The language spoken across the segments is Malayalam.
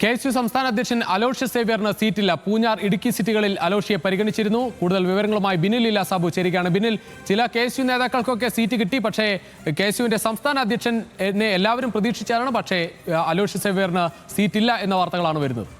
KSU സംസ്ഥാന അധ്യക്ഷൻ അലോഷ്യസ് സേവ്യറിന് സീറ്റില്ല. പൂഞ്ഞാർ, ഇടുക്കി സീറ്റുകളിൽ അലോഷ്യയെ പരിഗണിച്ചിരുന്നു. കൂടുതൽ വിവരങ്ങളുമായി ബിനിൽ ഇല്ല സാബു ചേരുകയാണ്. ബിനിൽ, ചില KSU നേതാക്കൾക്കൊക്കെ സീറ്റ് കിട്ടി, പക്ഷേ KSUവിന്റെ സംസ്ഥാന അധ്യക്ഷനെ എല്ലാവരും പ്രതീക്ഷിച്ചാണ്. പക്ഷേ അലോഷ്യസ് സേവ്യറിന് സീറ്റില്ല എന്ന വാർത്തകളാണ് വരുന്നത്.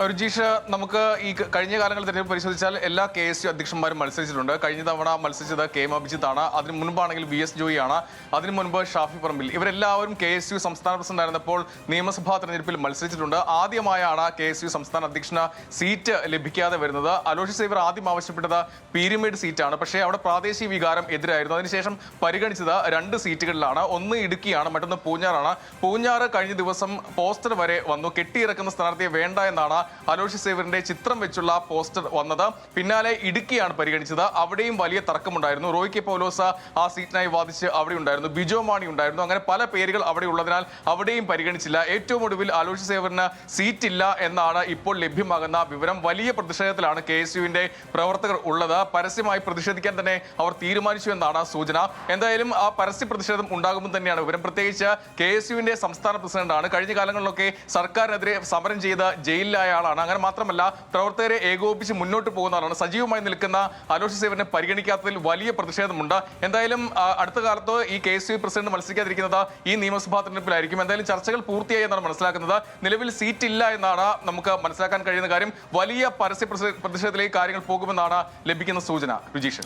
രുചീഷ്, നമുക്ക് ഈ കഴിഞ്ഞ കാലങ്ങളിൽ തെരഞ്ഞെടുപ്പ് പരിശോധിച്ചാൽ എല്ലാ KSU അധ്യക്ഷന്മാരും മത്സരിച്ചിട്ടുണ്ട്. കഴിഞ്ഞ തവണ മത്സരിച്ചത് KM അഭിജിത്താണ്. അതിന് മുൻപാണെങ്കിൽ VS ജോയി ആണ്. അതിനു മുൻപ് ഷാഫി പറമ്പിൽ. ഇവരെല്ലാവരും KSU സംസ്ഥാന പ്രസിഡന്റ് ആയിരുന്നപ്പോൾ നിയമസഭാ തെരഞ്ഞെടുപ്പിൽ മത്സരിച്ചിട്ടുണ്ട്. ആദ്യമായാണ് KSU സംസ്ഥാന അധ്യക്ഷന് സീറ്റ് ലഭിക്കാതെ വരുന്നത്. അലോഷ്യസ് സേവ്യർ ആദ്യം ആവശ്യപ്പെട്ടത് പീരുമേട് സീറ്റാണ്. പക്ഷേ അവിടെ പ്രാദേശിക വികാരം എതിരായിരുന്നു. അതിനുശേഷം പരിഗണിച്ചത് 2 സീറ്റുകളിലാണ്. ഒന്ന് ഇടുക്കിയാണ്, മറ്റൊന്ന് പൂഞ്ഞാറാണ്. പൂഞ്ഞാറ് കഴിഞ്ഞ ദിവസം പോസ്റ്റർ വരെ വന്നു. കെട്ടിയിറക്കുന്ന സ്ഥാനാർത്ഥിയെ വേണ്ട എന്നാണ് അലോഷ്യസ് സേവ്യറിന്റെ ചിത്രം വെച്ചുള്ള പോസ്റ്റർ വന്നത്. പിന്നാലെ ഇടുക്കിയാണ് പരിഗണിച്ചത്. അവിടെയും വലിയ തർക്കമുണ്ടായിരുന്നു. റോയ് കെ പൗലോസ് ആ സീറ്റിനായി വാദിച്ച് അവിടെ ഉണ്ടായിരുന്നു. ബിജോ മാണി ഉണ്ടായിരുന്നു. അങ്ങനെ പല പേരുകൾ അവിടെ ഉള്ളതിനാൽ അവിടെയും പരിഗണിച്ചില്ല. ഏറ്റവും ഒടുവിൽ അലോഷ്യസ് സേവ്യറിന് സീറ്റില്ല എന്നാണ് ഇപ്പോൾ ലഭ്യമാകുന്ന വിവരം. വലിയ പ്രതിഷേധത്തിലാണ് KSUവിന്റെ പ്രവർത്തകർ ഉള്ളത്. പരസ്യമായി പ്രതിഷേധിക്കാൻ തന്നെ അവർ തീരുമാനിച്ചു എന്നാണ് സൂചന. എന്തായാലും ആ പരസ്യ പ്രതിഷേധം ഉണ്ടാകുമ്പോൾ തന്നെയാണ് വിവരം. പ്രത്യേകിച്ച് KSUവിന്റെ സംസ്ഥാന പ്രസിഡന്റാണ്. കഴിഞ്ഞ കാലങ്ങളിലൊക്കെ സർക്കാരിനെതിരെ സമരം ചെയ്ത് ജയിലിലായ ആളാണ്. അങ്ങനെ മാത്രമല്ല, പ്രവർത്തകരെ ഏകോപിപ്പിച്ച് മുന്നോട്ട് പോകുന്ന ആളാണ്. സജീവമായി നിൽക്കുന്ന അലോഷ്യസ് സേവ്യറിനെ പരിഗണിക്കാത്തതിൽ വലിയ പ്രതിഷേധമുണ്ട്. എന്തായാലും അടുത്ത കാലത്ത് ഈ KSU പ്രസിഡന്റ് മത്സരിക്കാതിരിക്കുന്നത് ഈ നിയമസഭാ തെരഞ്ഞെടുപ്പിലായിരിക്കും. എന്തായാലും ചർച്ചകൾ പൂർത്തിയായി എന്നാണ് മനസ്സിലാക്കുന്നത്. നിലവിൽ സീറ്റ് ഇല്ല എന്നാണ് നമുക്ക് മനസ്സിലാക്കാൻ കഴിയുന്ന കാര്യം. വലിയ പരസ്യ പ്രതിഷേധത്തിലേക്ക് കാര്യങ്ങൾ പോകുമെന്നാണ് ലഭിക്കുന്ന സൂചന. രുചീഷ്.